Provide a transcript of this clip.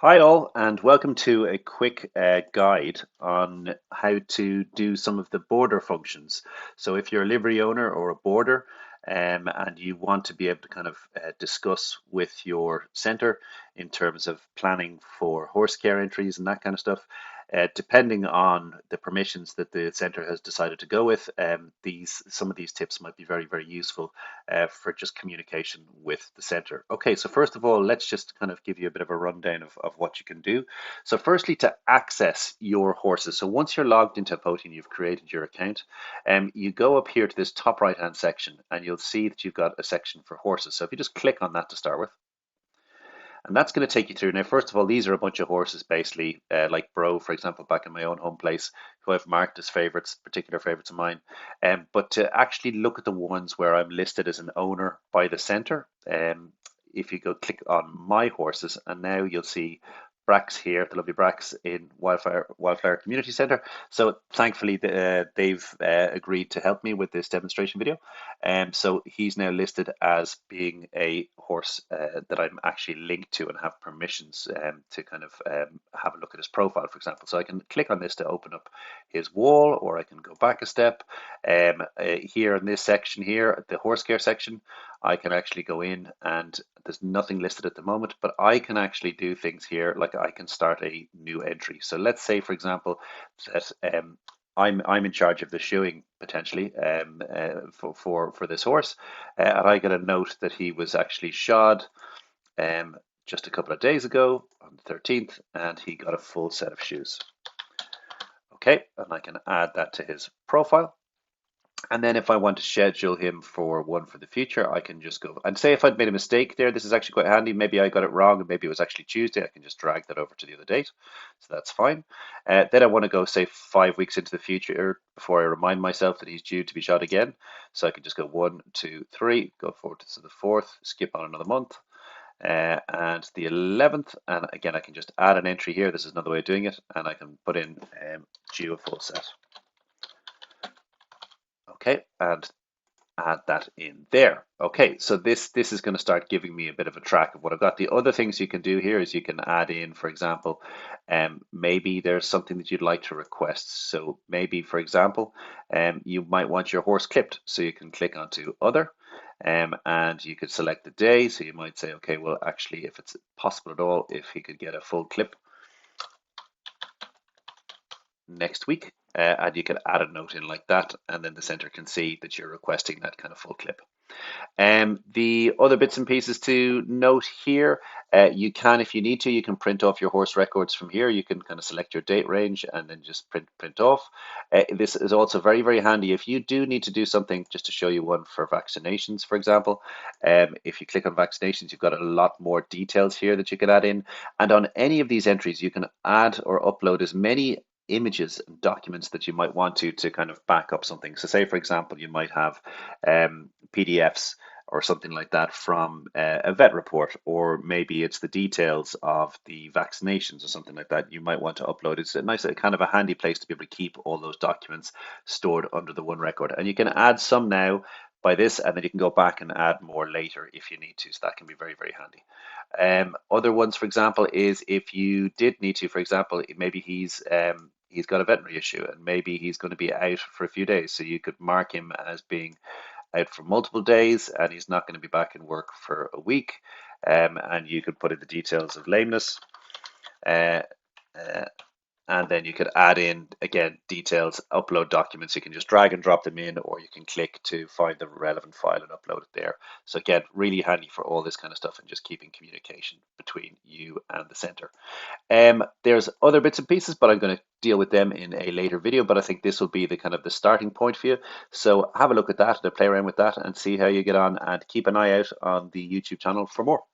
Hi all, and welcome to a quick guide on how to do some of the border functions. So if you're a livery owner or a boarder, and you want to be able to kind of discuss with your centre in terms of planning for horse care entries and that kind of stuff, depending on the permissions that the centre has decided to go with, some of these tips might be very useful for just communication with the center. Okay, so first of all, let's just kind of give you a bit of a rundown of what you can do. So firstly, to access your horses. So once you're logged into Hopoti and you've created your account, you go up here to this top right hand section and you'll see that you've got a section for horses. So if you just click on that to start with, and that's going to take you through. Now, first of all, these are a bunch of horses, basically, like Bro, for example, back in my own home place, who I've marked as favorites, particular favorites of mine. But to actually look at the ones where I'm listed as an owner by the center, if you go click on my horses, and now you'll see Brax here, the lovely Brax in Wildflower Community Centre. So thankfully, they've agreed to help me with this demonstration video. So he's now listed as being a horse that I'm actually linked to and have permissions to kind of have a look at his profile, for example. So I can click on this to open up his wall, or I can go back a step. Here in this section here, the horse care section, I can actually go in and there's nothing listed at the moment, but I can actually do things here, like I can start a new entry. So let's say, for example, that I'm in charge of the shoeing potentially for this horse, and I get a note that he was actually shod just a couple of days ago on the 13th, and he got a full set of shoes. Okay, and I can add that to his profile. And then if I want to schedule him for one for the future, I can just go and say if I'd made a mistake there, this is actually quite handy. Maybe I got it wrong and maybe it was actually Tuesday. I can just drag that over to the other date. So that's fine. Then I want to go say 5 weeks into the future before I remind myself that he's due to be shot again. So I can just go 1, 2, 3, go forward to the 4th, skip on another month. And the 11th, and again, I can just add an entry here. This is another way of doing it. And I can put in due a full set. Okay, and add that in there. Okay, so this is going to start giving me a bit of a track of what I've got. The other things you can do here is you can add in, for example, maybe there's something that you'd like to request. So maybe, for example, you might want your horse clipped. So you can click onto Other, and you could select the day. So you might say, okay, well, actually, if it's possible at all, if he could get a full clip next week, and you can add a note in like that, and then the center can see that you're requesting that kind of full clip. The other bits and pieces to note here, you can, if you need to, you can print off your horse records from here. You can kind of select your date range and then just print off. This is also very handy if you do need to do something, just to show you one for vaccinations, for example. If you click on vaccinations, you've got a lot more details here that you can add in. And on any of these entries, you can add or upload as many images and documents that you might want to kind of back up something. So say, for example, you might have PDFs or something like that from a vet report, or maybe it's the details of the vaccinations or something like that you might want to upload. It's a nice, kind of a handy place to be able to keep all those documents stored under the one record. And you can add some now by this, and then you can go back and add more later if you need to. So that can be very handy. Other ones, for example, is if you did need to, for example, maybe he's got a veterinary issue and maybe he's going to be out for a few days. So you could mark him as being out for multiple days and he's not going to be back in work for a week. And you could put in the details of lameness. Uh, uh, and then you could add in, again, details, upload documents. You can just drag and drop them in, or you can click to find the relevant file and upload it there. So again, really handy for all this kind of stuff and just keeping communication between you and the center. There's other bits and pieces, but I'm going to deal with them in a later video. But I think this will be the kind of the starting point for you. So have a look at that and play around with that and see how you get on, and keep an eye out on the YouTube channel for more.